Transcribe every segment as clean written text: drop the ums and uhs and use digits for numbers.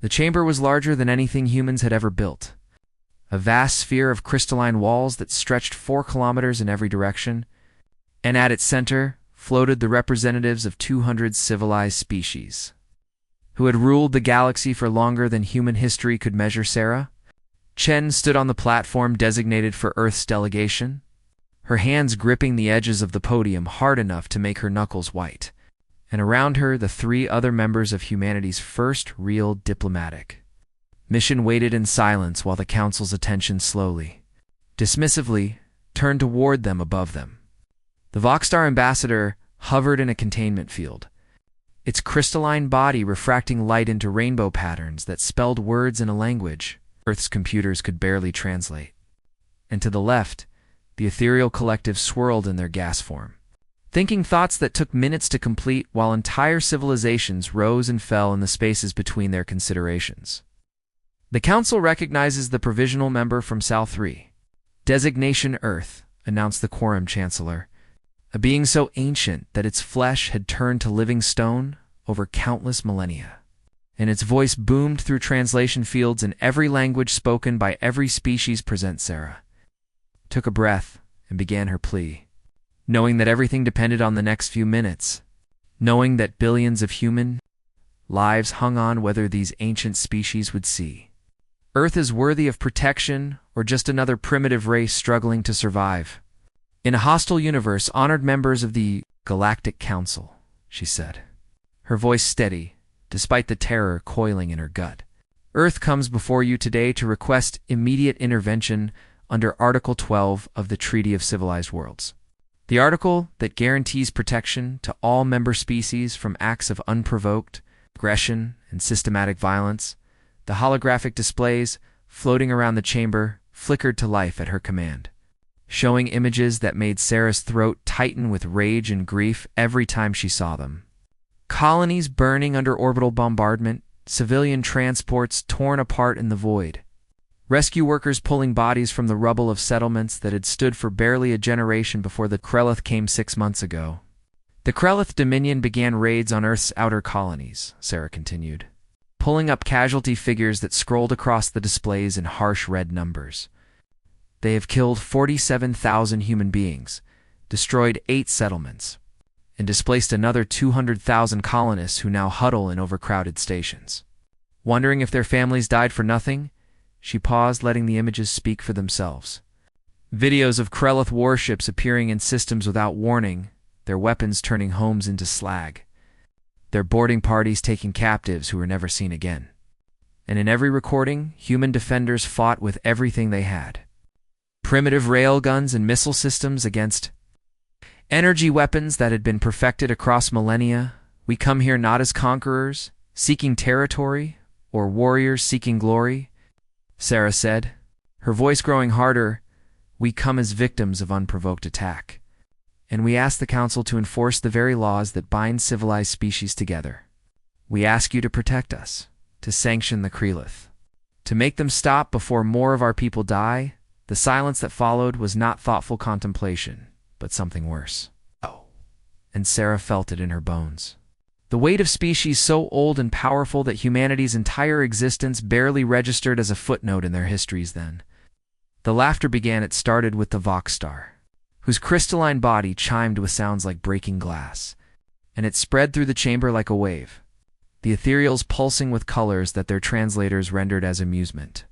The chamber was larger than anything humans had ever built. A vast sphere of crystalline walls that stretched 4 kilometers in every direction, and at its center floated the representatives of 200 civilized species, who had ruled the galaxy for longer than human history could measure. Sarah Chen stood on the platform designated for Earth's delegation, her hands gripping the edges of the podium hard enough to make her knuckles white, and around her the 3 other members of humanity's first real diplomatic mission waited in silence while the Council's attention slowly, dismissively, turned toward them above them. The Voxstar ambassador hovered in a containment field, its crystalline body refracting light into rainbow patterns that spelled words in a language Earth's computers could barely translate. And to the left, the ethereal collective swirled in their gas form, thinking thoughts that took minutes to complete while entire civilizations rose and fell in the spaces between their considerations. The Council recognizes the provisional member from Sal 3. Designation Earth, announced the Quorum Chancellor, a being so ancient that its flesh had turned to living stone over countless millennia, and its voice boomed through translation fields in every language spoken by every species present. Sarah took a breath and began her plea, knowing that everything depended on the next few minutes, knowing that billions of human lives hung on whether these ancient species would see Earth is worthy of protection or just another primitive race struggling to survive. In a hostile universe, honored members of the Galactic Council, she said, her voice steady, despite the terror coiling in her gut. Earth comes before you today to request immediate intervention under Article 12 of the Treaty of Civilized Worlds, the article that guarantees protection to all member species from acts of unprovoked aggression and systematic violence. The holographic displays floating around the chamber flickered to life at her command, showing images that made Sarah's throat tighten with rage and grief every time she saw them. Colonies burning under orbital bombardment, civilian transports torn apart in the void, rescue workers pulling bodies from the rubble of settlements that had stood for barely a generation before the Krelith came 6 months ago. The Krelith Dominion began raids on Earth's outer colonies, Sarah continued, pulling up casualty figures that scrolled across the displays in harsh red numbers. They have killed 47,000 human beings, destroyed 8 settlements, and displaced another 200,000 colonists who now huddle in overcrowded stations. Wondering if their families died for nothing, she paused, letting the images speak for themselves. Videos of Krelith warships appearing in systems without warning, their weapons turning homes into slag, their boarding parties taking captives who were never seen again. And in every recording, human defenders fought with everything they had. Primitive railguns and missile systems against energy weapons that had been perfected across millennia. We come here not as conquerors, seeking territory, or warriors seeking glory, Sarah said, her voice growing harder. We come as victims of unprovoked attack, and we ask the Council to enforce the very laws that bind civilized species together. We ask you to protect us, to sanction the Krelith, to make them stop before more of our people die. The silence that followed was not thoughtful contemplation, but something worse. Oh. And Sarah felt it in her bones. The weight of species so old and powerful that humanity's entire existence barely registered as a footnote in their histories then. The laughter began. It started with the Voxstar, whose crystalline body chimed with sounds like breaking glass, and it spread through the chamber like a wave, the ethereals pulsing with colors that their translators rendered as amusement.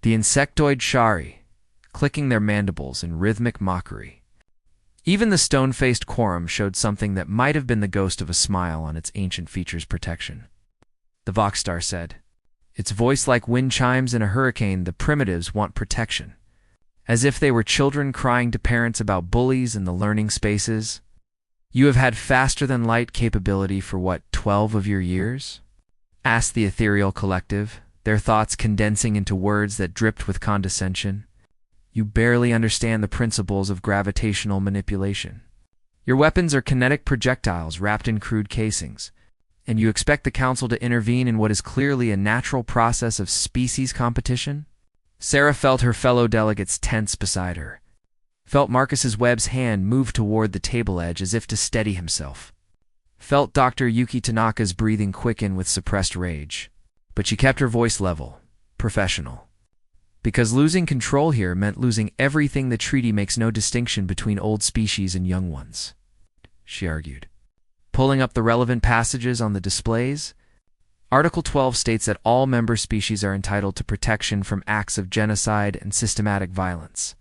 The insectoid Shari, clicking their mandibles in rhythmic mockery. Even the stone-faced Quorum showed something that might have been the ghost of a smile on its ancient features' protection. The Voxstar said, its voice like wind chimes in a hurricane. The primitives want protection, as if they were children crying to parents about bullies in the learning spaces. You have had faster-than-light capability for what, 12 of your years? Asked the ethereal collective, their thoughts condensing into words that dripped with condescension. You barely understand the principles of gravitational manipulation. Your weapons are kinetic projectiles wrapped in crude casings, and you expect the Council to intervene in what is clearly a natural process of species competition? Sarah felt her fellow delegates tense beside her, felt Marcus's Webb's hand move toward the table edge as if to steady himself, felt Dr. Yuki Tanaka's breathing quicken with suppressed rage. But she kept her voice level, professional. Because losing control here meant losing everything. The treaty makes no distinction between old species and young ones, she argued. Pulling up the relevant passages on the displays, Article 12 states that all member species are entitled to protection from acts of genocide and systematic violence.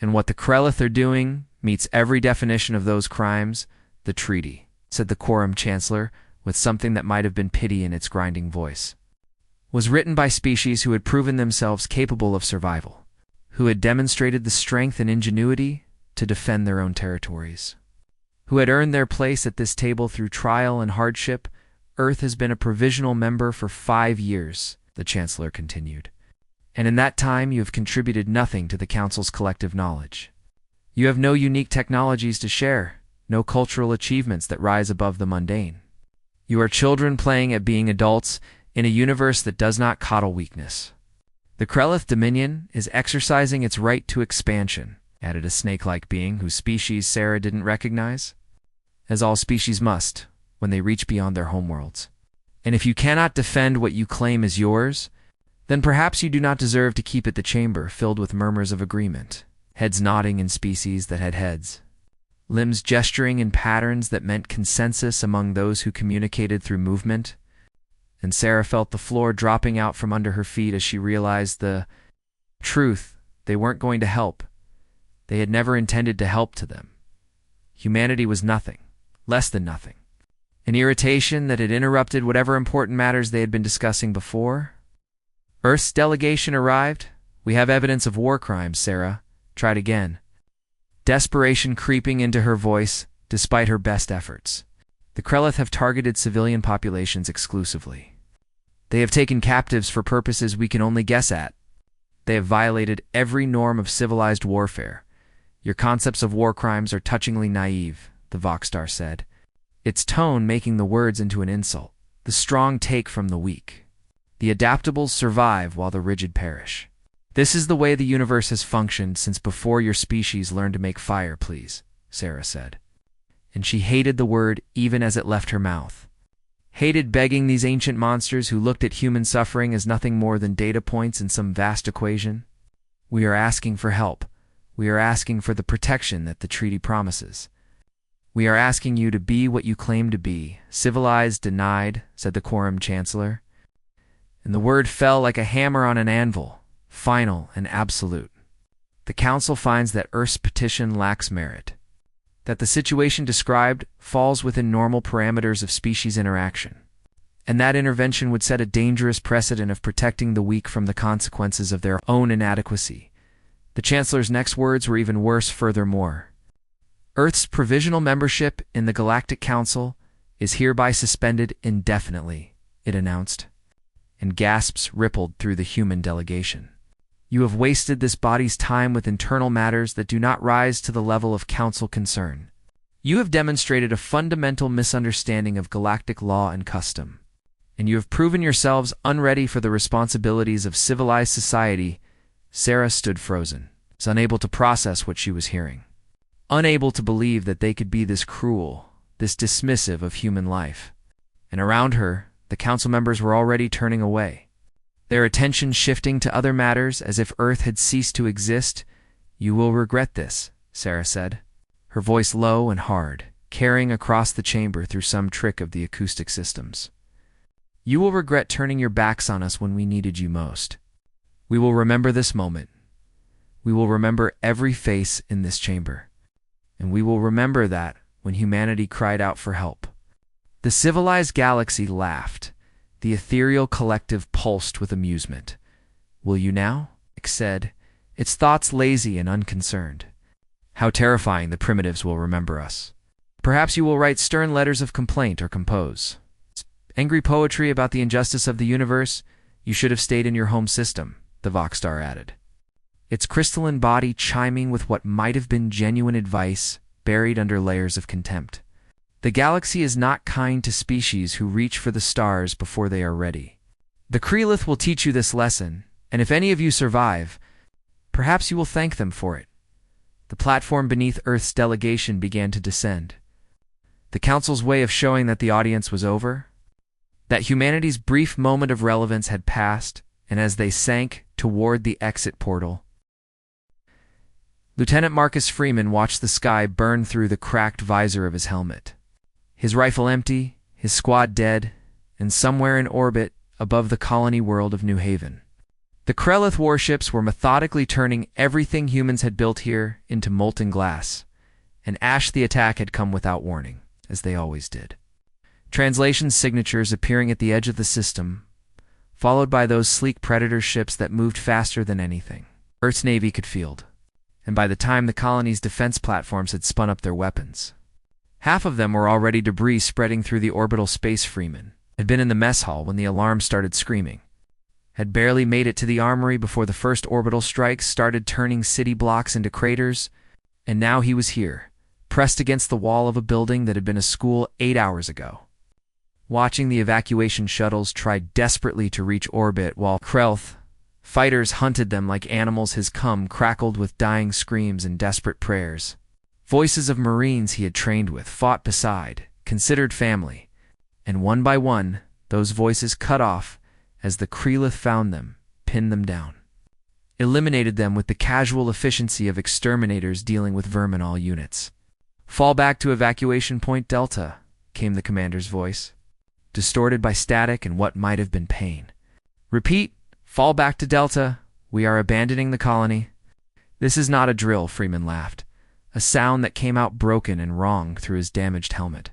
And what the Krellith are doing meets every definition of those crimes, the treaty, said the Quorum Chancellor, with something that might have been pity in its grinding voice. Was written by species who had proven themselves capable of survival, who had demonstrated the strength and ingenuity to defend their own territories, who had earned their place at this table through trial and hardship. Earth has been a provisional member for 5 years, the Chancellor continued. And in that time you have contributed nothing to the Council's collective knowledge. You have no unique technologies to share, no cultural achievements that rise above the mundane. You are children playing at being adults in a universe that does not coddle weakness. The Krellith Dominion is exercising its right to expansion, added a snake-like being whose species Sarah didn't recognize. As all species must, when they reach beyond their homeworlds. And if you cannot defend what you claim is yours, then perhaps you do not deserve to keep it. The chamber filled with murmurs of agreement, heads nodding in species that had heads, limbs gesturing in patterns that meant consensus among those who communicated through movement. And Sarah felt the floor dropping out from under her feet as she realized the truth. They weren't going to help. They had never intended to help to them. Humanity was nothing, less than nothing. An irritation that had interrupted whatever important matters they had been discussing before. Earth's delegation arrived. We have evidence of war crimes, Sarah tried again, desperation creeping into her voice despite her best efforts. The Krellith have targeted civilian populations exclusively. They have taken captives for purposes we can only guess at. They have violated every norm of civilized warfare. Your concepts of war crimes are touchingly naive, the Voxstar said, its tone making the words into an insult. The strong take from the weak. The adaptables survive while the rigid perish. This is the way the universe has functioned since before your species learned to make fire, please, Sarah said. And she hated the word even as it left her mouth. Hated begging these ancient monsters who looked at human suffering as nothing more than data points in some vast equation. We are asking for help. We are asking for the protection that the treaty promises. We are asking you to be what you claim to be. Civilized denied, said the Quorum Chancellor. And the word fell like a hammer on an anvil, final and absolute. The Council finds that Earth's petition lacks merit, that the situation described falls within normal parameters of species interaction, and that intervention would set a dangerous precedent of protecting the weak from the consequences of their own inadequacy. The Chancellor's next words were even worse. Furthermore, Earth's provisional membership in the Galactic Council is hereby suspended indefinitely, it announced, and gasps rippled through the human delegation. You have wasted this body's time with internal matters that do not rise to the level of Council concern. You have demonstrated a fundamental misunderstanding of galactic law and custom, and you have proven yourselves unready for the responsibilities of civilized society. Sarah stood frozen, unable to process what she was hearing. Unable to believe that they could be this cruel, this dismissive of human life. And around her, the council members were already turning away, their attention shifting to other matters as if Earth had ceased to exist. You will regret this, Sarah said, her voice low and hard, carrying across the chamber through some trick of the acoustic systems. You will regret turning your backs on us when we needed you most. We will remember this moment. We will remember every face in this chamber. And we will remember that when humanity cried out for help. The civilized galaxy laughed. The ethereal collective pulsed with amusement. Will you now? It said, its thoughts lazy and unconcerned. How terrifying the primitives will remember us. Perhaps you will write stern letters of complaint or compose angry poetry about the injustice of the universe. You should have stayed in your home system, the Voxstar added, its crystalline body chiming with what might have been genuine advice buried under layers of contempt. The galaxy is not kind to species who reach for the stars before they are ready. The Krellith will teach you this lesson, and if any of you survive, perhaps you will thank them for it. The platform beneath Earth's delegation began to descend. The Council's way of showing that the audience was over? That humanity's brief moment of relevance had passed, and as they sank toward the exit portal, Lieutenant Marcus Freeman watched the sky burn through the cracked visor of his helmet. His rifle empty, his squad dead, and somewhere in orbit above the colony world of New Haven, the Krellith warships were methodically turning everything humans had built here into molten glass, and Ash the attack had come without warning, as they always did. Translation signatures appearing at the edge of the system, followed by those sleek Predator ships that moved faster than anything Earth's Navy could field. And by the time the colony's defense platforms had spun up their weapons, half of them were already debris spreading through the orbital space. Freeman had been in the mess hall when the alarm started screaming, had barely made it to the armory before the first orbital strikes started turning city blocks into craters, and now he was here, pressed against the wall of a building that had been a school 8 hours ago, watching the evacuation shuttles try desperately to reach orbit while Krellith fighters hunted them like animals. His cum crackled with dying screams and desperate prayers. Voices of Marines he had trained with, fought beside, considered family, and one by one, those voices cut off as the Krellith found them, pinned them down, eliminated them with the casual efficiency of exterminators dealing with vermin. All units, fall back to evacuation point Delta, came the commander's voice, distorted by static and what might have been pain. Repeat. Fall back to Delta. We are abandoning the colony. This is not a drill, Freeman laughed, a sound that came out broken and wrong through his damaged helmet.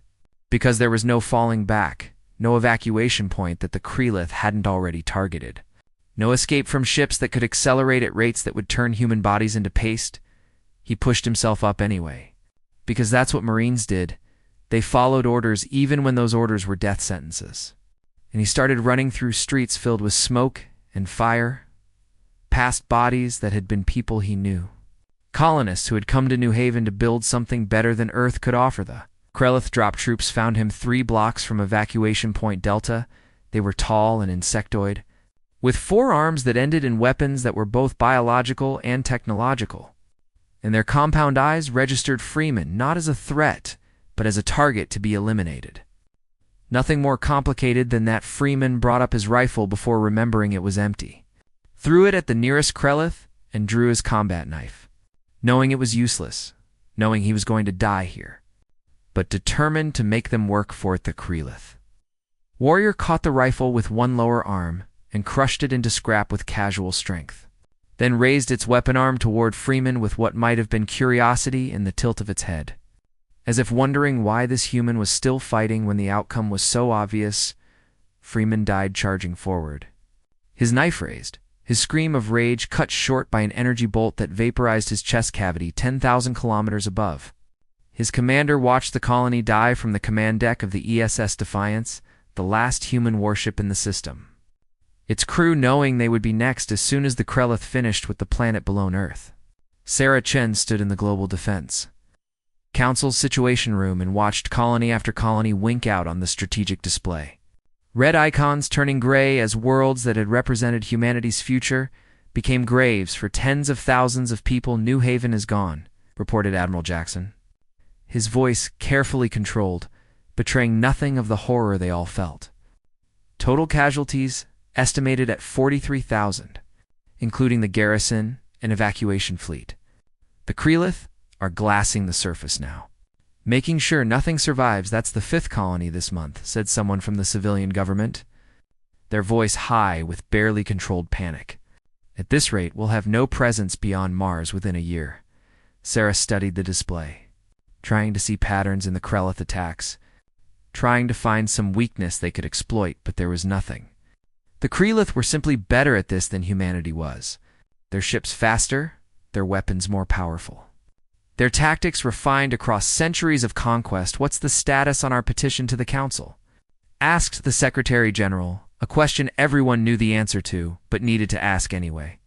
Because there was no falling back, no evacuation point that the Krellith hadn't already targeted, no escape from ships that could accelerate at rates that would turn human bodies into paste. He pushed himself up anyway. Because that's what Marines did. They followed orders even when those orders were death sentences. And he started running through streets filled with smoke and fire, past bodies that had been people he knew. Colonists who had come to New Haven to build something better than Earth could offer. The Krellith drop troops found him 3 blocks from evacuation point Delta. They were tall and insectoid, with 4 arms that ended in weapons that were both biological and technological. And their compound eyes registered Freeman not as a threat, but as a target to be eliminated. Nothing more complicated than that. Freeman brought up his rifle before remembering it was empty, threw it at the nearest Krellith, and drew his combat knife, knowing it was useless, knowing he was going to die here, but determined to make them work for it. The Krellith warrior caught the rifle with one lower arm and crushed it into scrap with casual strength, then raised its weapon arm toward Freeman with what might have been curiosity in the tilt of its head. As if wondering why this human was still fighting when the outcome was so obvious, Freeman died charging forward, his knife raised, his scream of rage cut short by an energy bolt that vaporized his chest cavity 10,000 kilometers above. His commander watched the colony die from the command deck of the ESS Defiance, the last human warship in the system, its crew knowing they would be next as soon as the Krellith finished with the planet below Earth. Sarah Chen stood in the Global Defense Council's Situation Room and watched colony after colony wink out on the strategic display. Red icons turning gray as worlds that had represented humanity's future became graves for tens of thousands of people. New Haven is gone, reported Admiral Jackson, his voice carefully controlled, betraying nothing of the horror they all felt. Total casualties estimated at 43,000, including the garrison and evacuation fleet. The Krellith are glassing the surface now, making sure nothing survives. That's the 5th colony this month, said someone from the civilian government, their voice high with barely controlled panic. At this rate, we'll have no presence beyond Mars within a year. Sarah studied the display, trying to see patterns in the Krellith attacks, trying to find some weakness they could exploit, but there was nothing. The Krellith were simply better at this than humanity was. Their ships faster, their weapons more powerful, their tactics refined across centuries of conquest. What's the status on our petition to the Council? Asked the Secretary General, a question everyone knew the answer to, but needed to ask anyway.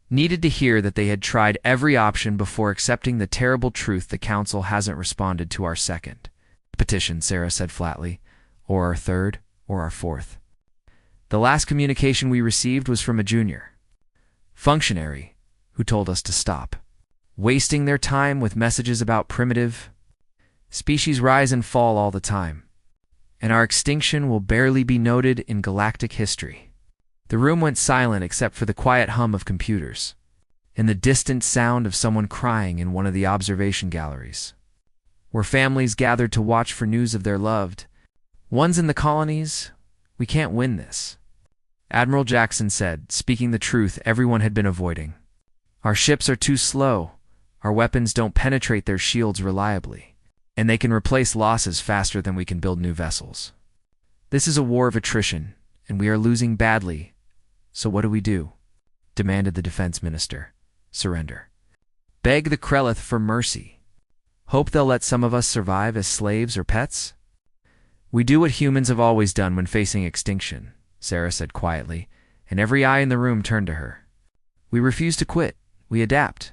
Needed to hear that they had tried every option before accepting the terrible truth the Council hasn't responded to our 2nd petition, Sarah said flatly, or our 3rd, or our 4th. The last communication we received was from a junior functionary who told us to stop wasting their time with messages about primitive species rise and fall all the time, and our extinction will barely be noted in galactic history. The room went silent except for the quiet hum of computers and the distant sound of someone crying in one of the observation galleries, where families gathered to watch for news of their loved ones in the colonies. "We can't win this," Admiral Jackson said, speaking the truth everyone had been avoiding. "Our ships are too slow, our weapons don't penetrate their shields reliably, and they can replace losses faster than we can build new vessels. This is a war of attrition, and we are losing badly, so what do we do?" demanded the defense minister. "Surrender. Beg the Krellith for mercy. Hope they'll let some of us survive as slaves or pets?" "We do what humans have always done when facing extinction," Sarah said quietly, and every eye in the room turned to her. "We refuse to quit. We adapt.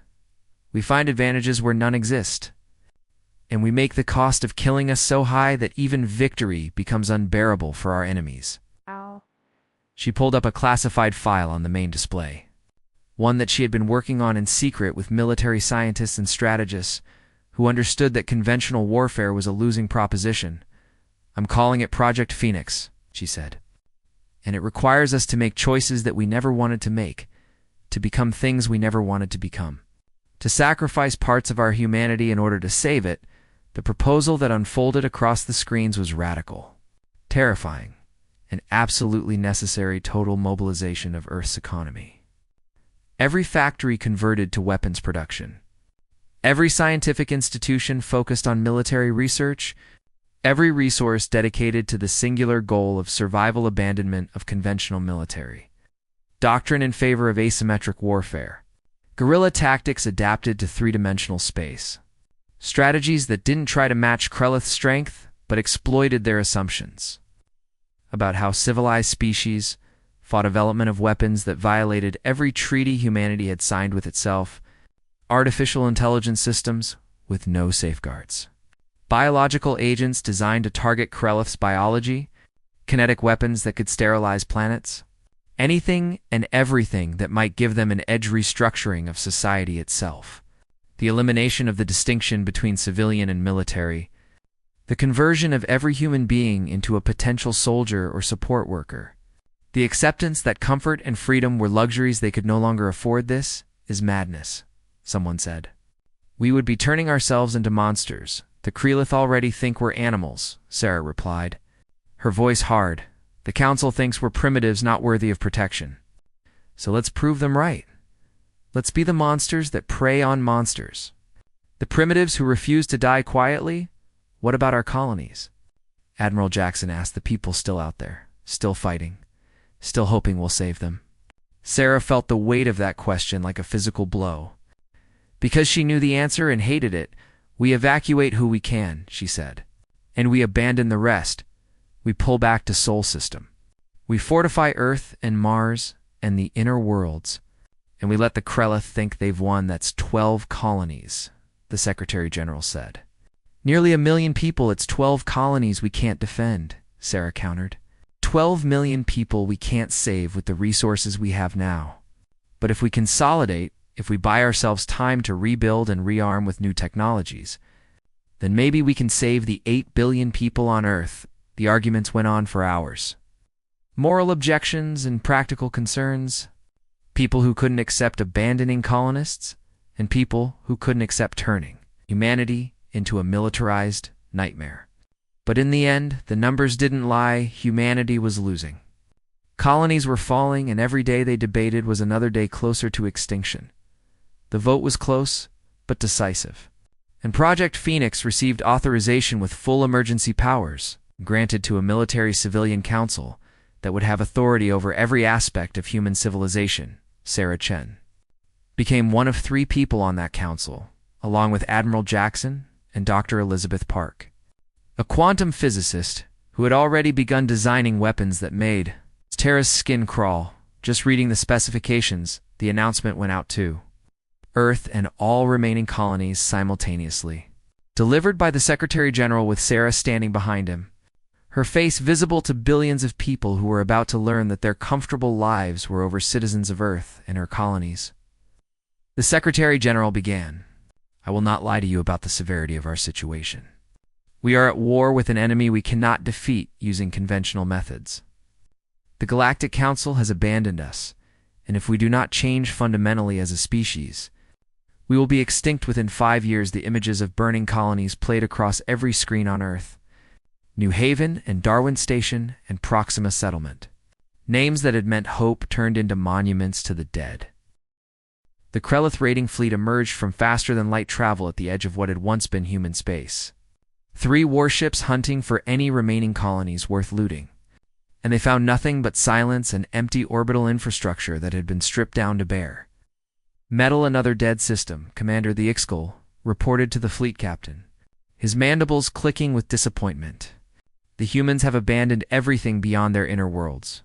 We find advantages where none exist. And we make the cost of killing us so high that even victory becomes unbearable for our enemies." Ow. She pulled up a classified file on the main display, one that she had been working on in secret with military scientists and strategists who understood that conventional warfare was a losing proposition. "I'm calling it Project Phoenix," she said. "And it requires us to make choices that we never wanted to make, to become things we never wanted to become, to sacrifice parts of our humanity in order to save it." The proposal that unfolded across the screens was radical, terrifying, and absolutely necessary total mobilization of Earth's economy. Every factory converted to weapons production. Every scientific institution focused on military research. Every resource dedicated to the singular goal of survival abandonment of conventional military. Doctrine in favor of asymmetric warfare. Guerrilla tactics adapted to three-dimensional space. Strategies that didn't try to match Krellith's strength, but exploited their assumptions about how civilized species fought development of weapons that violated every treaty humanity had signed with itself, artificial intelligence systems with no safeguards, biological agents designed to target Krellith's biology, kinetic weapons that could sterilize planets, anything and everything that might give them an edge restructuring of society itself, the elimination of the distinction between civilian and military, the conversion of every human being into a potential soldier or support worker. The acceptance that comfort and freedom were luxuries they could no longer afford. "This is madness," someone said. "We would be turning ourselves into monsters. The Krellith already think we're animals," Sarah replied, her voice hard. "The Council thinks we're primitives not worthy of protection. So let's prove them right. Let's be the monsters that prey on monsters. The primitives who refuse to die quietly? What about our colonies?" Admiral Jackson asked the people still out there, still fighting, still hoping we'll save them. Sarah felt the weight of that question like a physical blow. Because she knew the answer and hated it. "We evacuate who we can," she said. "And we abandon the rest. We pull back to Sol System. We fortify Earth and Mars and the inner worlds. And we let the Krellith think they've won." "That's 12 colonies, the Secretary General said. "Nearly 1 million people. It's 12 colonies we can't defend," Sarah countered. 12 million people we can't save with the resources we have now. But if we consolidate, if we buy ourselves time to rebuild and rearm with new technologies, then maybe we can save the 8 billion people on Earth." The arguments went on for hours. Moral objections and practical concerns. People who couldn't accept abandoning colonists, and people who couldn't accept turning humanity into a militarized nightmare. But in the end, the numbers didn't lie. Humanity was losing. Colonies were falling, and every day they debated was another day closer to extinction. The vote was close, but decisive. And Project Phoenix received authorization with full emergency powers, granted to a military-civilian council that would have authority over every aspect of human civilization. Sarah Chen became one of 3 people on that council, along with Admiral Jackson and Dr. Elizabeth Park, a quantum physicist who had already begun designing weapons that made Terra's skin crawl. Just reading the specifications, the announcement went out to Earth and all remaining colonies simultaneously. Delivered by the Secretary General with Sarah standing behind him, her face visible to billions of people who were about to learn that their comfortable lives were over citizens of Earth and her colonies. The Secretary General began. "I will not lie to you about the severity of our situation. We are at war with an enemy we cannot defeat using conventional methods. The Galactic Council has abandoned us, and if we do not change fundamentally as a species, we will be extinct within 5 years. The images of burning colonies played across every screen on Earth. New Haven and Darwin Station and Proxima Settlement. Names that had meant hope turned into monuments to the dead. The Krellith raiding fleet emerged from faster-than-light travel at the edge of what had once been human space. 3 warships hunting for any remaining colonies worth looting. And they found nothing but silence and empty orbital infrastructure that had been stripped down to bare. Metal, another dead system, Commander the Ixchel reported to the fleet captain, his mandibles clicking with disappointment. The humans have abandoned everything beyond their inner worlds.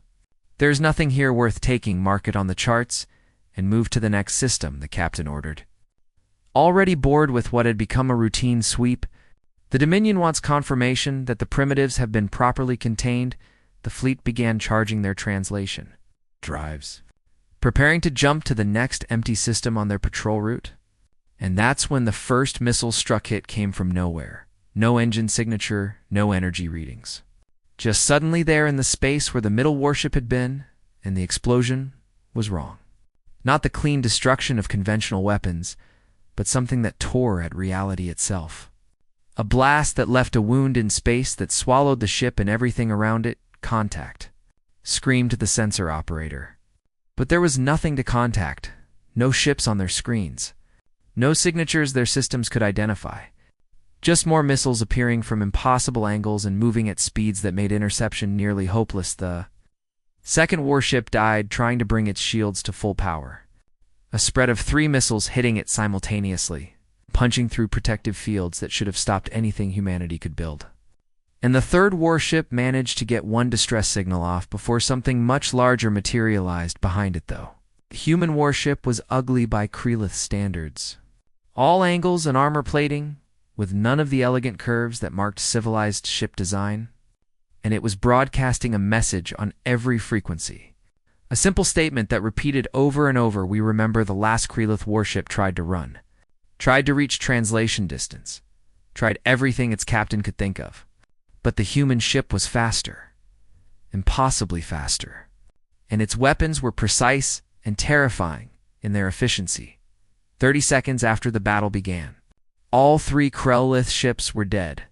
There's nothing here worth taking. Mark it on the charts and move to the next system, the captain ordered. Already bored with what had become a routine sweep, the Dominion wants confirmation that the primitives have been properly contained. The fleet began charging their translation drives, preparing to jump to the next empty system on their patrol route. And that's when the first missile struck. Hit came from nowhere. No engine signature, no energy readings. Just suddenly there in the space where the middle warship had been, and the explosion was wrong. Not the clean destruction of conventional weapons, but something that tore at reality itself. A blast that left a wound in space that swallowed the ship and everything around it. Contact, screamed the sensor operator. But there was nothing to contact. No ships on their screens. No signatures their systems could identify. Just more missiles appearing from impossible angles and moving at speeds that made interception nearly hopeless. The second warship died trying to bring its shields to full power. A spread of 3 missiles hitting it simultaneously, punching through protective fields that should have stopped anything humanity could build. And the third warship managed to get one distress signal off before something much larger materialized behind it, though. The human warship was ugly by Krellith standards. All angles and armor plating, with none of the elegant curves that marked civilized ship design. And it was broadcasting a message on every frequency. A simple statement that repeated over and over. We remember the last Krellith warship tried to run. Tried to reach translation distance. Tried everything its captain could think of. But the human ship was faster. Impossibly faster. And its weapons were precise and terrifying in their efficiency. 30 seconds after the battle began, all 3 Krellith ships were dead,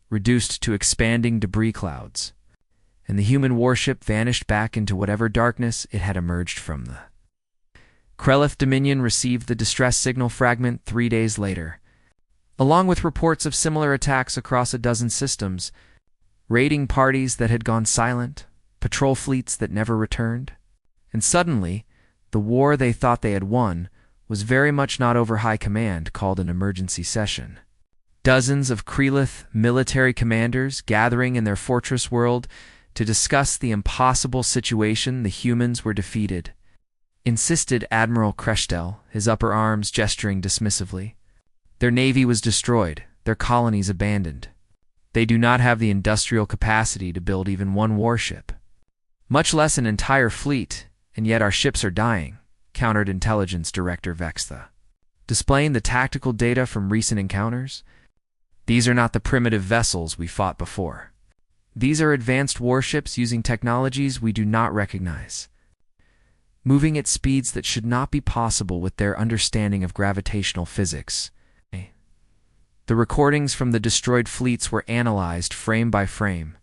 reduced to expanding debris clouds, and the human warship vanished back into whatever darkness it had emerged from. The Krellith Dominion received the distress signal fragment 3 days later, along with reports of similar attacks across a dozen systems, raiding parties that had gone silent, patrol fleets that never returned. And suddenly, the war they thought they had won was very much not over. High Command called an emergency session. Dozens of Krellith military commanders gathering in their fortress world to discuss the impossible situation. The humans were defeated, insisted Admiral Kreshtel, his upper arms gesturing dismissively. Their navy was destroyed, their colonies abandoned. They do not have the industrial capacity to build even one warship, much less an entire fleet, and yet our ships are dying, countered Intelligence Director Vextha, displaying the tactical data from recent encounters. These are not the primitive vessels we fought before. These are advanced warships using technologies we do not recognize, moving at speeds that should not be possible with their understanding of gravitational physics. The recordings from the destroyed fleets were analyzed frame by frame,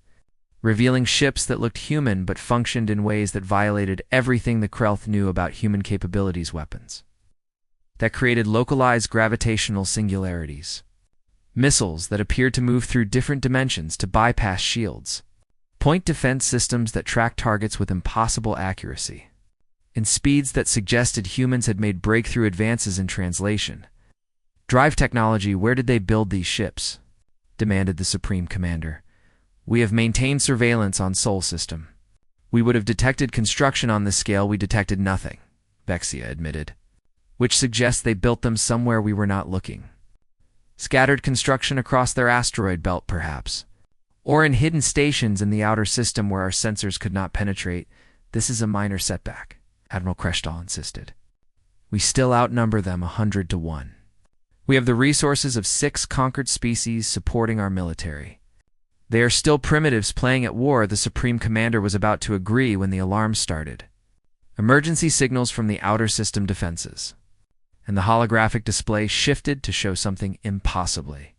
revealing ships that looked human but functioned in ways that violated everything the Krellith knew about human capabilities. Weapons that created localized gravitational singularities. Missiles that appeared to move through different dimensions to bypass shields. Point defense systems that tracked targets with impossible accuracy. And speeds that suggested humans had made breakthrough advances in translation. Drive technology, where did they build these ships? Demanded the Supreme Commander. We have maintained surveillance on Sol System. We would have detected construction on this scale. We detected nothing, Vexia admitted. Which suggests they built them somewhere we were not looking. Scattered construction across their asteroid belt, perhaps. Or in hidden stations in the outer system where our sensors could not penetrate. This is a minor setback, Admiral Kreshtal insisted. We still outnumber them 100 to 1. We have the resources of 6 conquered species supporting our military. They are still primitives playing at war. The Supreme Commander was about to agree when the alarm started. Emergency signals from the outer system defenses. And the holographic display shifted to show something impossibly.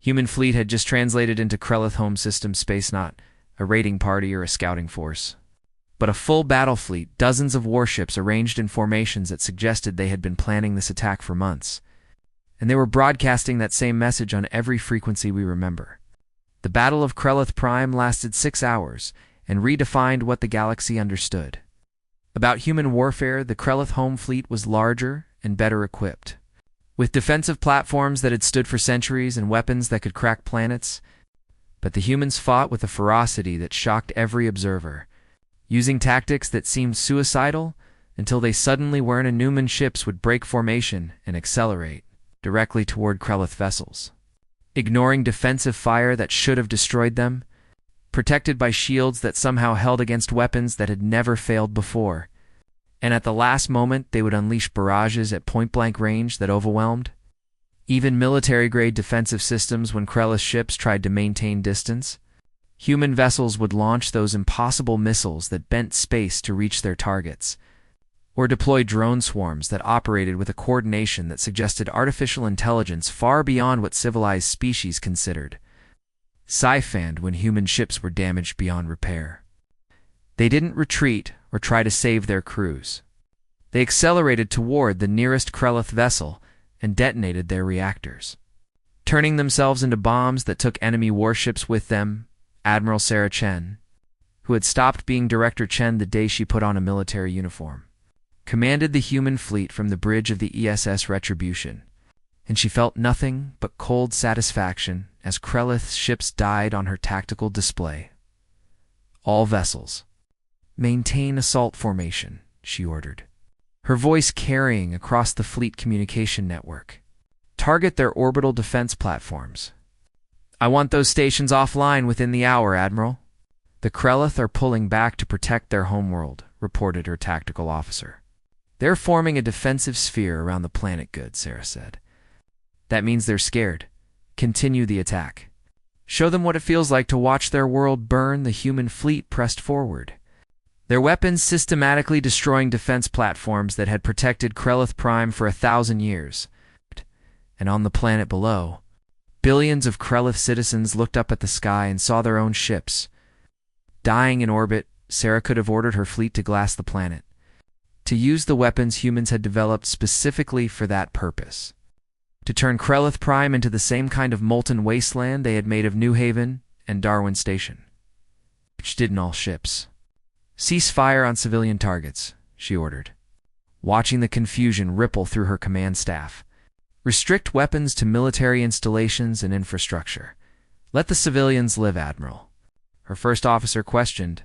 Human fleet had just translated into Krellith home system space, not a raiding party or a scouting force, but a full battle fleet, dozens of warships arranged in formations that suggested they had been planning this attack for months. And they were broadcasting that same message on every frequency we remember. The Battle of Krellith Prime lasted 6 hours and redefined what the galaxy understood. About human warfare, the Krellith home fleet was larger and better equipped. With defensive platforms that had stood for centuries and weapons that could crack planets. But the humans fought with a ferocity that shocked every observer, using tactics that seemed suicidal until they suddenly were in. Newman ships would break formation and accelerate directly toward Krellith vessels, ignoring defensive fire that should have destroyed them, protected by shields that somehow held against weapons that had never failed before. And at the last moment, they would unleash barrages at point-blank range that overwhelmed even military-grade defensive systems. When Krellith ships tried to maintain distance, human vessels would launch those impossible missiles that bent space to reach their targets, or deploy drone swarms that operated with a coordination that suggested artificial intelligence far beyond what civilized species considered. Sci-Fand when human ships were damaged beyond repair. They didn't retreat or try to save their crews. They accelerated toward the nearest Krellith vessel and detonated their reactors, turning themselves into bombs that took enemy warships with them. Admiral Sarah Chen, who had stopped being Director Chen the day she put on a military uniform, commanded the human fleet from the bridge of the ESS Retribution, and she felt nothing but cold satisfaction as Krellith's ships died on her tactical display. All vessels, maintain assault formation, she ordered, her voice carrying across the fleet communication network. Target their orbital defense platforms. I want those stations offline within the hour, Admiral. The Krellith are pulling back to protect their homeworld, reported her tactical officer. They're forming a defensive sphere around the planet, good, Sarah said. That means they're scared. Continue the attack. Show them what it feels like to watch their world burn. The human fleet pressed forward, their weapons systematically destroying defense platforms that had protected Krellith Prime for 1,000 years. And on the planet below, billions of Krellith citizens looked up at the sky and saw their own ships dying in orbit. Sarah could have ordered her fleet to glass the planet, to use the weapons humans had developed specifically for that purpose, to turn Krellith Prime into the same kind of molten wasteland they had made of New Haven and Darwin Station, which did in all ships. Cease fire on civilian targets, she ordered, watching the confusion ripple through her command staff. Restrict weapons to military installations and infrastructure. Let the civilians live, Admiral. Her first officer questioned.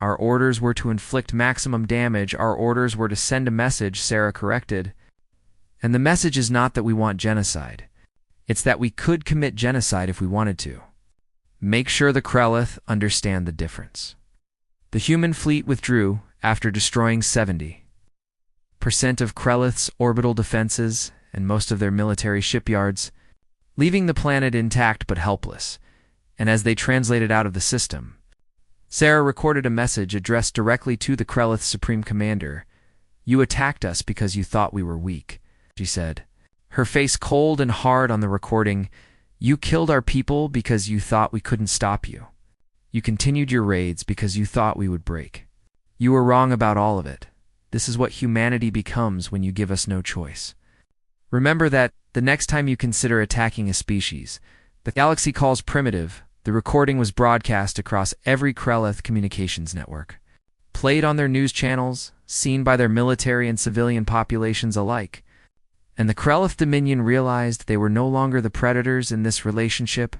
Our orders were to inflict maximum damage. Our orders were to send a message, Sarah corrected. And the message is not that we want genocide. It's that we could commit genocide if we wanted to. Make sure the Krellith understand the difference. The human fleet withdrew after destroying 70% of Krellith's orbital defenses and most of their military shipyards, leaving the planet intact but helpless. And as they translated out of the system, Sarah recorded a message addressed directly to the Krellith Supreme Commander. You attacked us because you thought we were weak, she said, her face cold and hard on the recording. You killed our people because you thought we couldn't stop you. You continued your raids because you thought we would break. You were wrong about all of it. This is what humanity becomes when you give us no choice. Remember that the next time you consider attacking a species the galaxy calls primitive. The recording was broadcast across every Krellith communications network, played on their news channels, seen by their military and civilian populations alike. And the Krellith Dominion realized they were no longer the predators in this relationship.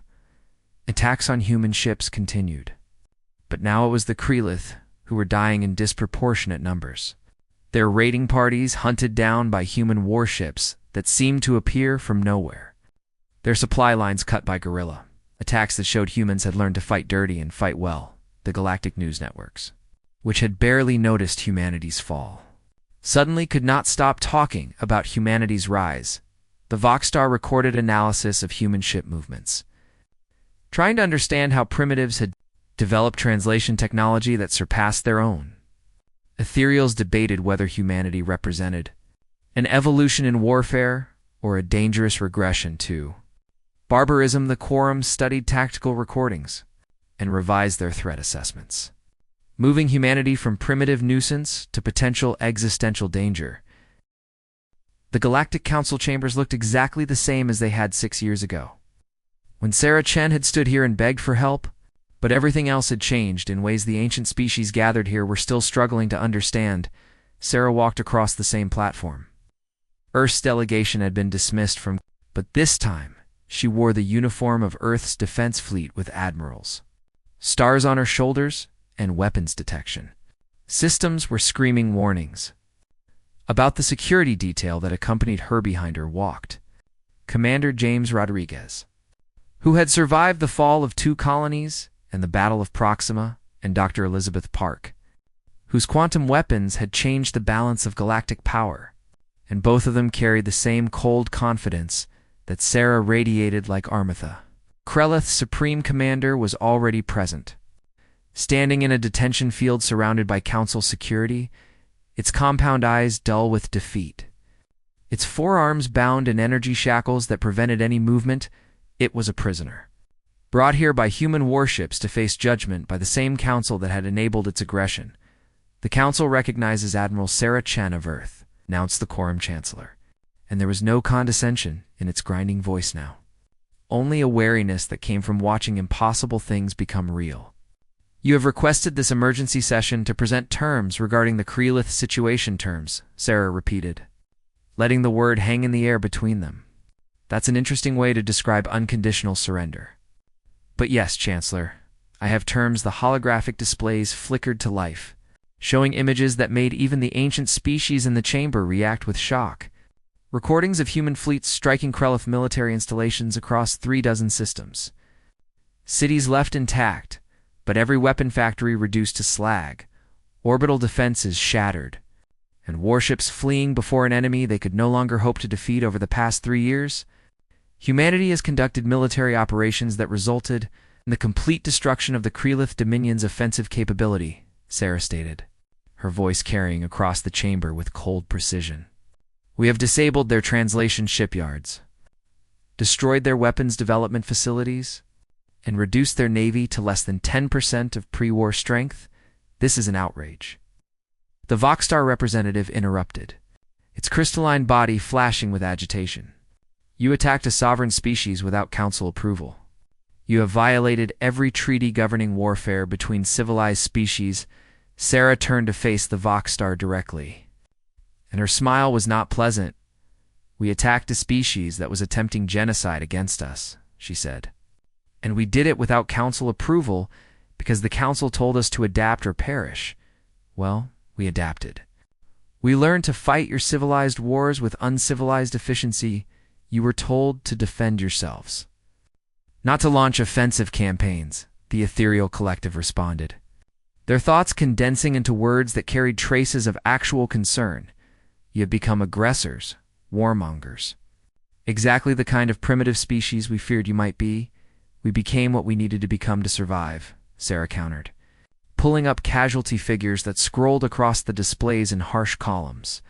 Attacks on human ships continued. But now it was the Krellith who were dying in disproportionate numbers, their raiding parties hunted down by human warships that seemed to appear from nowhere, their supply lines cut by guerrilla attacks that showed humans had learned to fight dirty and fight well. The galactic news networks, which had barely noticed humanity's fall, suddenly could not stop talking about humanity's rise. the Voxstar recorded analysis of human ship movements, trying to understand how primitives had developed translation technology that surpassed their own. Ethereals debated whether humanity represented an evolution in warfare or a dangerous regression to barbarism. The quorum studied tactical recordings and revised their threat assessments, moving humanity from primitive nuisance to potential existential danger. The Galactic Council chambers looked exactly the same as they had 6 years ago, when Sarah Chen had stood here and begged for help, but everything else had changed in ways the ancient species gathered here were still struggling to understand. Sarah walked across the same platform. Earth's delegation had been dismissed from, but this time she wore the uniform of Earth's defense fleet with admirals, stars on her shoulders, and weapons detection systems were screaming warnings. About the security detail that accompanied her behind her walked Commander James Rodriguez, who had survived the fall of 2 colonies and the Battle of Proxima, and Dr. Elizabeth Park, whose quantum weapons had changed the balance of galactic power, and both of them carried the same cold confidence that Sarah radiated like Armitha. Krelith's Supreme Commander was already present, standing in a detention field surrounded by Council security, its compound eyes dull with defeat. Its forearms bound in energy shackles that prevented any movement. It was a prisoner, brought here by human warships to face judgment by the same council that had enabled its aggression. The council recognizes Admiral Sarah Chen of Earth, announced the Quorum Chancellor, and there was no condescension in its grinding voice now, only a wariness that came from watching impossible things become real. You have requested this emergency session to present terms regarding the Krelith situation. Terms, Sarah repeated, letting the word hang in the air between them. That's an interesting way to describe unconditional surrender. But yes, Chancellor, I have terms. The holographic displays flickered to life, showing images that made even the ancient species in the chamber react with shock. Recordings of human fleets striking Krelith military installations across 36 systems. Cities left intact, but every weapon factory reduced to slag, orbital defenses shattered, and warships fleeing before an enemy they could no longer hope to defeat. Over the past 3 years, humanity has conducted military operations that resulted in the complete destruction of the Krelith Dominion's offensive capability, Sarah stated, her voice carrying across the chamber with cold precision. We have disabled their translation shipyards, destroyed their weapons development facilities, and reduced their navy to less than 10% of pre-war strength. This is an outrage. The Voxstar representative interrupted, its crystalline body flashing with agitation. You attacked a sovereign species without council approval. You have violated every treaty governing warfare between civilized species. Sarah turned to face the Voxstar directly, and her smile was not pleasant. We attacked a species that was attempting genocide against us, she said. And we did it without council approval because the council told us to adapt or perish. Well, we adapted. We learned to fight your civilized wars with uncivilized efficiency. You were told to defend yourselves, not to launch offensive campaigns, the ethereal collective responded, their thoughts condensing into words that carried traces of actual concern. You have become aggressors, warmongers. Exactly the kind of primitive species we feared you might be. We became what we needed to become to survive, Sarah countered, pulling up casualty figures that scrolled across the displays in harsh columns.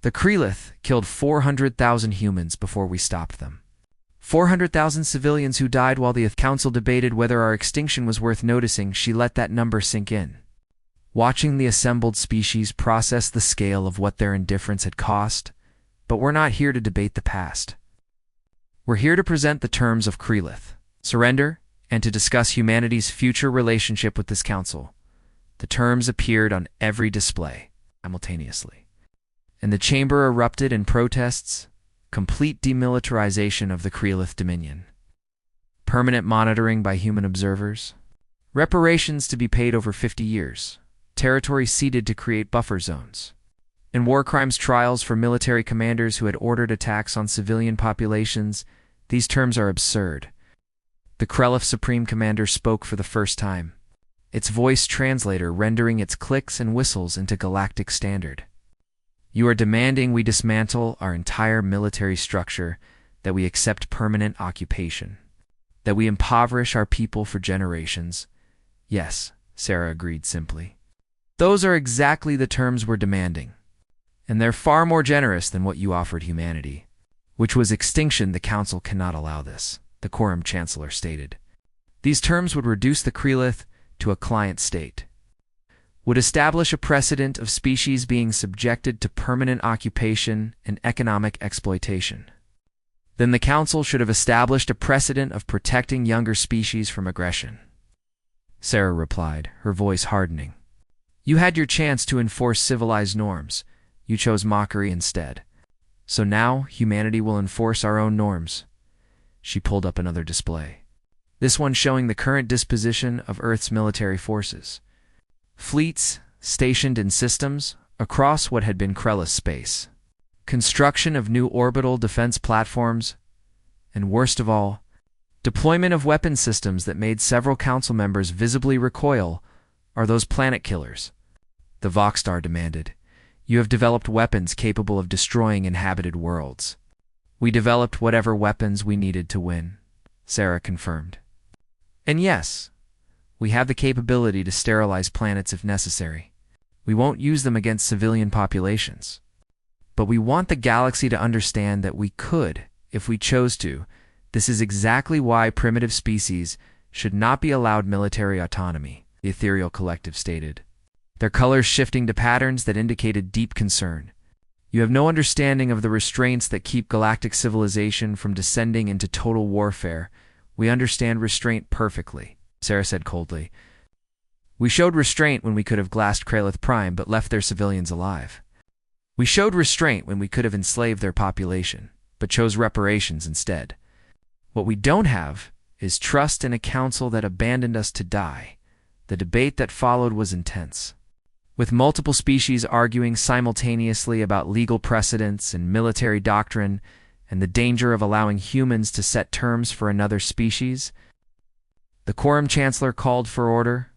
The Krelith killed 400,000 humans before we stopped them. 400,000 civilians who died while the council debated whether our extinction was worth noticing. She let that number sink in, watching the assembled species process the scale of what their indifference had cost. But we're not here to debate the past. We're here to present the terms of Krelith surrender, and to discuss humanity's future relationship with this council. The terms appeared on every display simultaneously, and the chamber erupted in protests. Complete demilitarization of the Krelith Dominion, permanent monitoring by human observers, reparations to be paid over 50 years, territory ceded to create buffer zones, and war crimes trials for military commanders who had ordered attacks on civilian populations. These terms are absurd. The Krelith Supreme Commander spoke for the first time, its voice translator rendering its clicks and whistles into galactic standard. You are demanding we dismantle our entire military structure, that we accept permanent occupation, that we impoverish our people for generations. Yes, Sarah agreed simply. Those are exactly the terms we're demanding. And they're far more generous than what you offered humanity, which was extinction. The Council cannot allow this, the Quorum Chancellor stated. These terms would reduce the Krelith to a client state, would establish a precedent of species being subjected to permanent occupation and economic exploitation. Then the Council should have established a precedent of protecting younger species from aggression. Sarah replied, her voice hardening. You had your chance to enforce civilized norms. You chose mockery instead. So now humanity will enforce our own norms. She pulled up another display, this one showing the current disposition of Earth's military forces. Fleets stationed in systems across what had been Krellus space. Construction of new orbital defense platforms, and worst of all, deployment of weapon systems that made several council members visibly recoil. Are those planet killers? The Voxstar demanded. You have developed weapons capable of destroying inhabited worlds. We developed whatever weapons we needed to win, Sarah confirmed. And yes, we have the capability to sterilize planets if necessary. We won't use them against civilian populations. But we want the galaxy to understand that we could, if we chose to. This is exactly why primitive species should not be allowed military autonomy, the Ethereal Collective stated, their colors shifting to patterns that indicated deep concern. You have no understanding of the restraints that keep galactic civilization from descending into total warfare. We understand restraint perfectly, Sarah said coldly. We showed restraint when we could have glassed Kralith Prime but left their civilians alive. We showed restraint when we could have enslaved their population, but chose reparations instead. What we don't have is trust in a council that abandoned us to die. The debate that followed was intense, with multiple species arguing simultaneously about legal precedents and military doctrine and the danger of allowing humans to set terms for another species. The Quorum Chancellor called for order,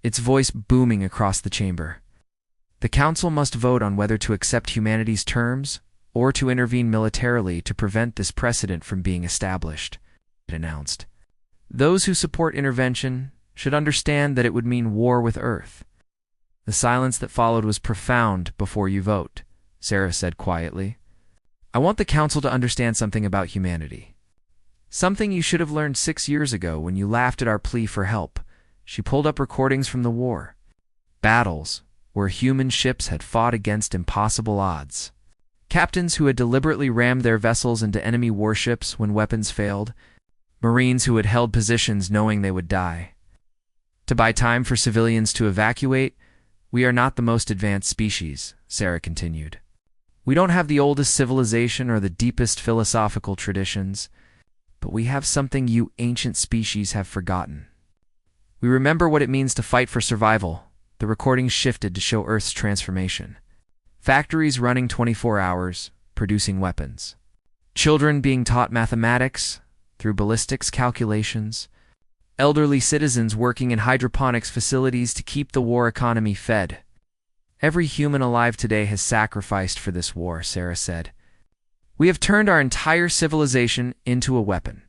its voice booming across the chamber. The Council must vote on whether to accept humanity's terms or to intervene militarily to prevent this precedent from being established, it announced. Those who support intervention should understand that it would mean war with Earth. The silence that followed was profound. Before you vote, Sarah said quietly, I want the Council to understand something about humanity. Something you should have learned 6 years ago when you laughed at our plea for help. She pulled up recordings from the war. Battles where human ships had fought against impossible odds. Captains who had deliberately rammed their vessels into enemy warships when weapons failed. Marines who had held positions knowing they would die. To buy time for civilians to evacuate, we are not the most advanced species, Sarah continued. We don't have the oldest civilization or the deepest philosophical traditions, but we have something you ancient species have forgotten. We remember what it means to fight for survival. The recordings shifted to show Earth's transformation. Factories running 24 hours, producing weapons. Children being taught mathematics through ballistics calculations. Elderly citizens working in hydroponics facilities to keep the war economy fed. Every human alive today has sacrificed for this war, Sarah said. We have turned our entire civilization into a weapon.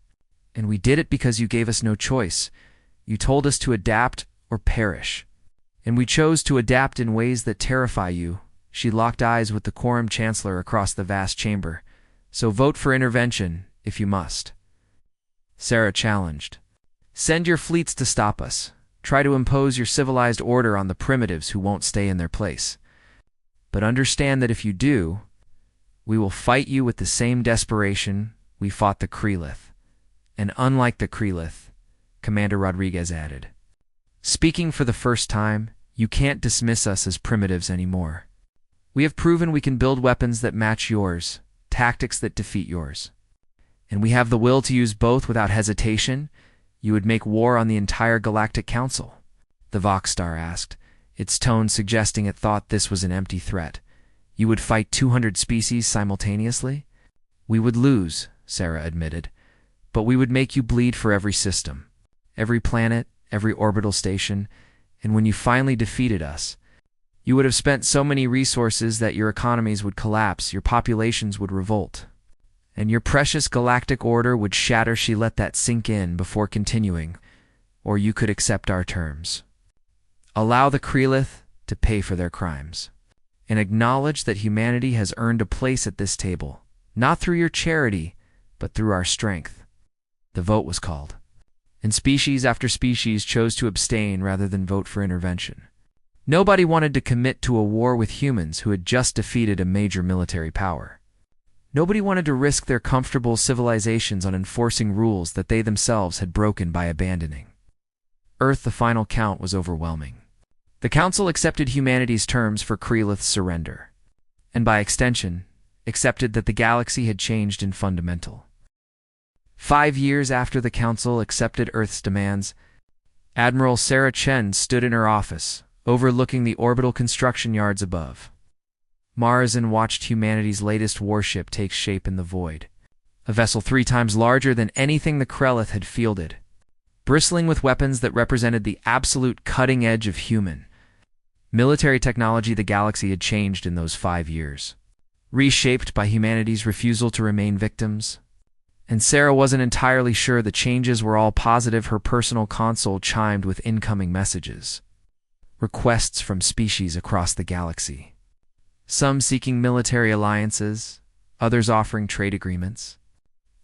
And we did it because you gave us no choice. You told us to adapt or perish. And we chose to adapt in ways that terrify you. She locked eyes with the Quorum Chancellor across the vast chamber. So vote for intervention, if you must. Sarah challenged. Send your fleets to stop us. Try to impose your civilized order on the primitives who won't stay in their place. But understand that if you do, we will fight you with the same desperation we fought the Krelith. And unlike the Krelith, Commander Rodriguez added, speaking for the first time, you can't dismiss us as primitives anymore. We have proven we can build weapons that match yours, tactics that defeat yours. And we have the will to use both without hesitation. You would make war on the entire Galactic Council? The Voxstar asked, its tone suggesting it thought this was an empty threat. You would fight 200 species simultaneously? We would lose, Sarah admitted, but we would make you bleed for every system, every planet, every orbital station, and when you finally defeated us, You would have spent so many resources that your economies would collapse, your populations would revolt, and your precious galactic order would shatter. She let that sink in before continuing, or you could accept our terms. Allow the Krelith to pay for their crimes, and acknowledge that humanity has earned a place at this table, not through your charity, but through our strength. The vote was called, and species after species chose to abstain rather than vote for intervention. Nobody wanted to commit to a war with humans who had just defeated a major military power. Nobody wanted to risk their comfortable civilizations on enforcing rules that they themselves had broken by abandoning. Earth, the final count was overwhelming. The Council accepted humanity's terms for Krelith's surrender, and by extension, accepted that the galaxy had changed in fundamental. 5 years after the Council accepted Earth's demands, Admiral Sarah Chen stood in her office, overlooking the orbital construction yards above. Marzan watched humanity's latest warship take shape in the void, a vessel 3 times larger than anything the Krelith had fielded, bristling with weapons that represented the absolute cutting edge of human military technology. The galaxy had changed in those 5 years, reshaped by humanity's refusal to remain victims. And Sarah wasn't entirely sure the changes were all positive. Her personal console chimed with incoming messages, requests from species across the galaxy, some seeking military alliances, others offering trade agreements,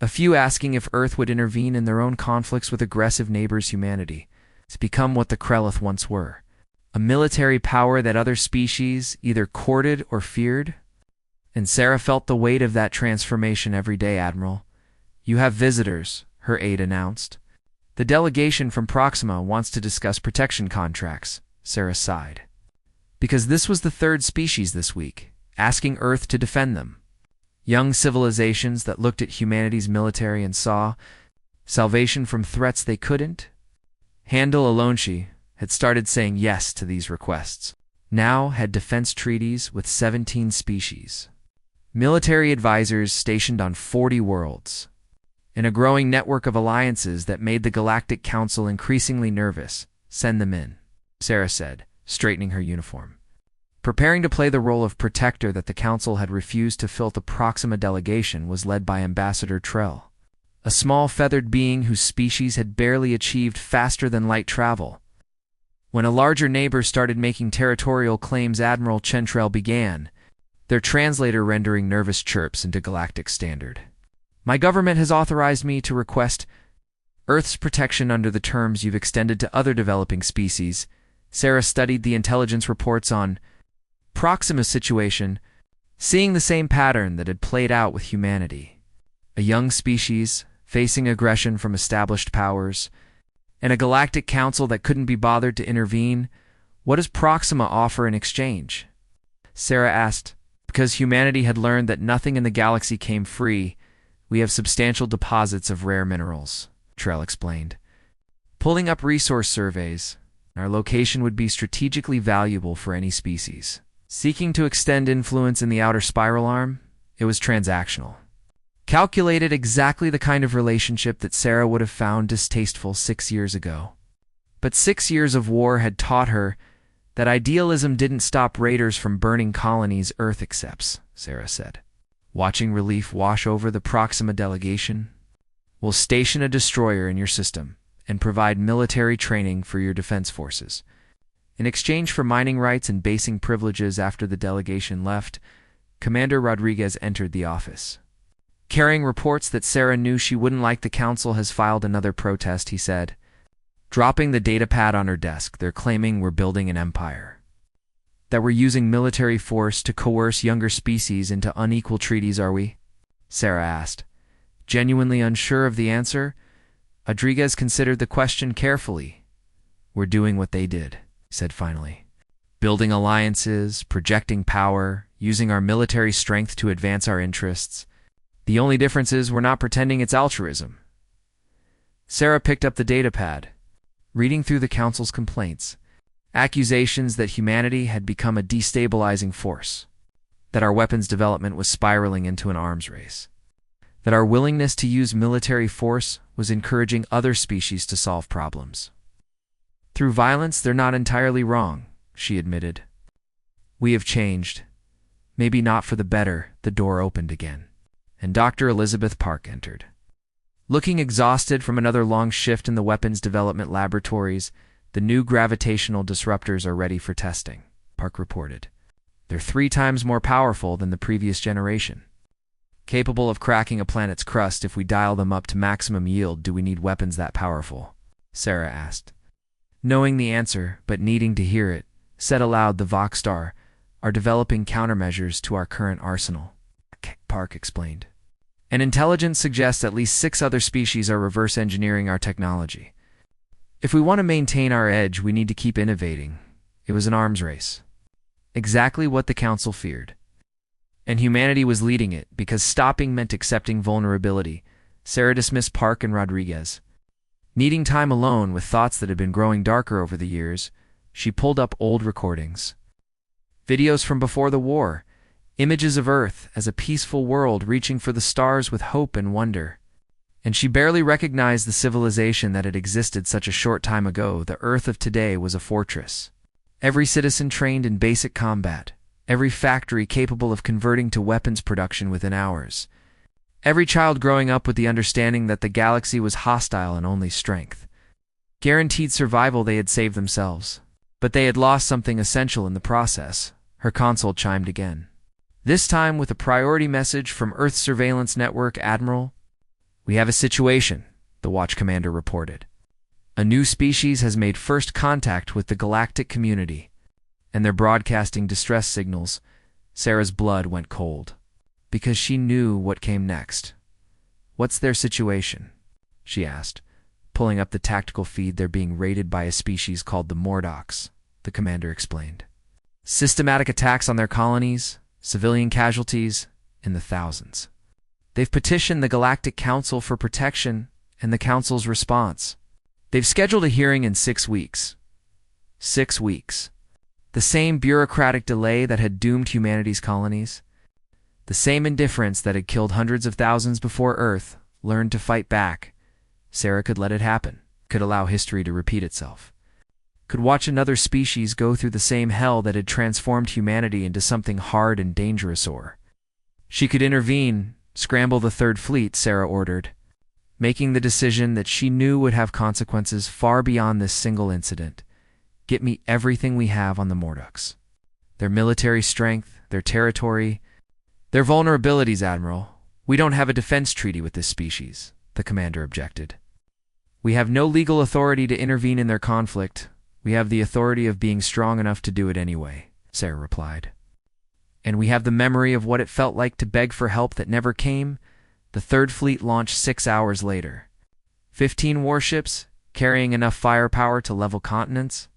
a few asking if Earth would intervene in their own conflicts with aggressive neighbors. Humanity has become what the Krelith once were, a military power that other species either courted or feared. And Sarah felt the weight of that transformation every day. "Admiral, you have visitors," her aide announced. "The delegation from Proxima wants to discuss protection contracts." Sarah sighed, because this was the 3rd species this week, asking Earth to defend them. Young civilizations that looked at humanity's military and saw salvation from threats they couldn't handle alone. She had started saying yes to these requests. Now had defense treaties with 17 species, military advisors stationed on 40 worlds, and a growing network of alliances that made the Galactic Council increasingly nervous. "Send them in," Sarah said, straightening her uniform, preparing to play the role of protector that the Council had refused to fill. The Proxima delegation was led by Ambassador Trell, a small feathered being whose species had barely achieved faster-than-light travel. When a larger neighbor started making territorial claims, Admiral Chentrell began, their translator rendering nervous chirps into galactic standard. "My government has authorized me to request Earth's protection under the terms you've extended to other developing species." Sarah studied the intelligence reports on Proxima's situation, seeing the same pattern that had played out with humanity. A young species facing aggression from established powers, and a galactic council that couldn't be bothered to intervene. "What does Proxima offer in exchange?" Sarah asked. "Because humanity had learned that nothing in the galaxy came free, we have substantial deposits of rare minerals," Trell explained, pulling up resource surveys. "Our location would be strategically valuable for any species seeking to extend influence in the outer spiral arm." It was transactional, calculated, exactly the kind of relationship that Sarah would have found distasteful 6 years ago. But 6 years of war had taught her that idealism didn't stop raiders from burning colonies. "Earth accepts," Sarah said, watching relief wash over the Proxima delegation. "We'll station a destroyer in your system and provide military training for your defense forces. In exchange for mining rights and basing privileges." After the delegation left, Commander Rodriguez entered the office, carrying reports that Sarah knew she wouldn't like. "The Council has filed another protest," he said, dropping the datapad on her desk. "They're claiming we're building an empire, that we're using military force to coerce younger species into unequal treaties." "Are we?" Sarah asked, genuinely unsure of the answer. Rodriguez considered the question carefully. "We're doing what they did," he said finally. "Building alliances, projecting power, using our military strength to advance our interests. The only difference is we're not pretending it's altruism." Sarah picked up the datapad, reading through the Council's complaints, accusations that humanity had become a destabilizing force, that our weapons development was spiraling into an arms race, that our willingness to use military force was encouraging other species to solve problems through violence. "They're not entirely wrong," she admitted. We have changed. Maybe not for the better. The door opened again, and Dr. Elizabeth Park entered. Looking exhausted from another long shift in the weapons development laboratories, the new gravitational disruptors are ready for testing, Park reported. They're 3 times more powerful than the previous generation. Capable of cracking a planet's crust if we dial them up to maximum yield. Do we need weapons that powerful? Sarah asked. Knowing the answer, but needing to hear it, said aloud, the Voxstar are developing countermeasures to our current arsenal, Park explained. An intelligence suggests at least 6 other species are reverse engineering our technology. If we want to maintain our edge, we need to keep innovating. It was an arms race. Exactly what the Council feared. And humanity was leading it, because stopping meant accepting vulnerability. Sarah dismissed Park and Rodriguez. Needing time alone with thoughts that had been growing darker over the years, she pulled up old recordings. Videos from before the war, images of Earth as a peaceful world reaching for the stars with hope and wonder. And she barely recognized the civilization that had existed such a short time ago. The Earth of today was a fortress. Every citizen trained in basic combat. Every factory capable of converting to weapons production within hours. Every child growing up with the understanding that the galaxy was hostile and only strength. Guaranteed survival. They had saved themselves. But they had lost something essential in the process. Her console chimed again. This time with a priority message from Earth's surveillance network. Admiral, we have a situation, the watch commander reported. A new species has made first contact with the galactic community, and they're broadcasting distress signals. Sarah's blood went cold, because she knew what came next. What's their situation? She asked, pulling up the tactical feed. They're being raided by a species called the Morlocks, the commander explained. Systematic attacks on their colonies, civilian casualties in the thousands. They've petitioned the Galactic Council for protection, and the Council's response. They've scheduled a hearing in 6 weeks. 6 weeks. The same bureaucratic delay that had doomed humanity's colonies. The same indifference that had killed hundreds of thousands before Earth learned to fight back. Sarah could let it happen, could allow history to repeat itself. Could watch another species go through the same hell that had transformed humanity into something hard and dangerous. Or she could intervene, scramble the Third Fleet, Sarah ordered, making the decision that she knew would have consequences far beyond this single incident. Get me everything we have on the Morlocks. Their military strength, their territory, their vulnerabilities, Admiral. We don't have a defense treaty with this species, the commander objected. We have no legal authority to intervene in their conflict. We have the authority of being strong enough to do it anyway, Sarah replied. And we have the memory of what it felt like to beg for help that never came. The Third Fleet launched 6 hours later. 15 warships, carrying enough firepower to level continents.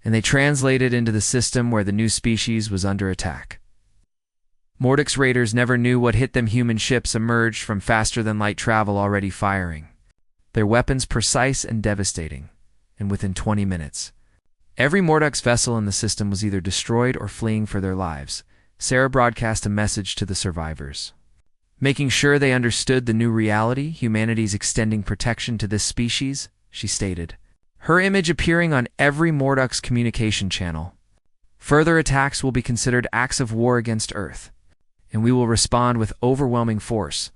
And they translated into the system where the new species was under attack. Morlocks raiders never knew what hit them. Human ships emerged from faster-than-light travel already firing. Their weapons precise and devastating. And within 20 minutes, every Morlocks vessel in the system was either destroyed or fleeing for their lives. Sarah broadcast a message to the survivors, making sure they understood the new reality. Humanity's extending protection to this species, she stated, her image appearing on every Morlocks communication channel. Further attacks will be considered acts of war against Earth, and we will respond with overwhelming force.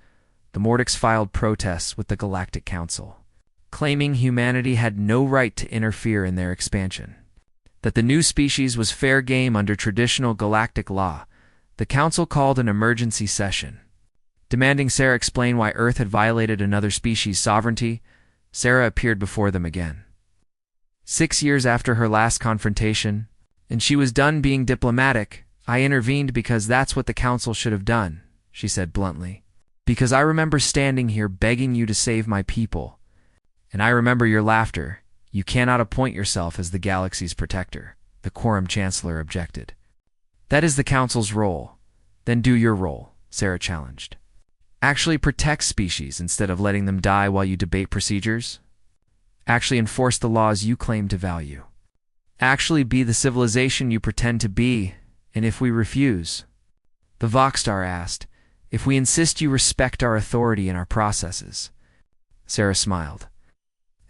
The Morlocks filed protests with the Galactic Council, claiming humanity had no right to interfere in their expansion. That the new species was fair game under traditional galactic law. The Council called an emergency session, demanding Sarah explain why Earth had violated another species' sovereignty. Sarah appeared before them again. 6 years after her last confrontation, and she was done being diplomatic. I intervened because that's what the Council should have done, she said bluntly. Because I remember standing here begging you to save my people. And I remember your laughter. You cannot appoint yourself as the galaxy's protector, the Quorum Chancellor objected. That is the Council's role. Then do your role, Sarah challenged. Actually protect species instead of letting them die while you debate procedures. Actually enforce the laws you claim to value. Actually be the civilization you pretend to be. And if we refuse, the Voxstar asked, if we insist you respect our authority and our processes. Sarah smiled.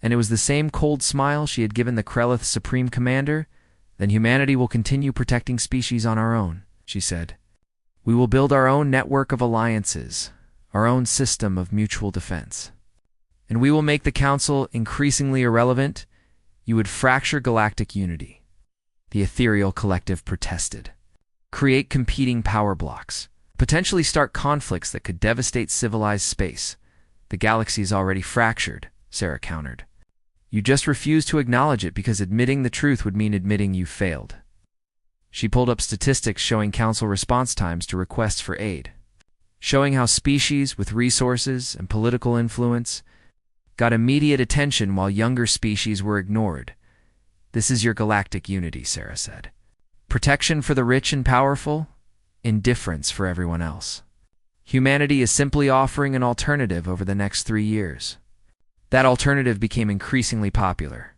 And it was the same cold smile she had given the Krellith's Supreme Commander. Then humanity will continue protecting species on our own, she said. We will build our own network of alliances, our own system of mutual defense. And we will make the Council increasingly irrelevant. You would fracture galactic unity. The ethereal collective protested. Create competing power blocks. Potentially start conflicts that could devastate civilized space. The galaxy is already fractured, Sarah countered. You just refuse to acknowledge it because admitting the truth would mean admitting you failed. She pulled up statistics showing Council response times to requests for aid, showing how species with resources and political influence got immediate attention while younger species were ignored. This is your galactic unity, Sarah said. Protection for the rich and powerful, indifference for everyone else. Humanity is simply offering an alternative over the next 3 years. That alternative became increasingly popular.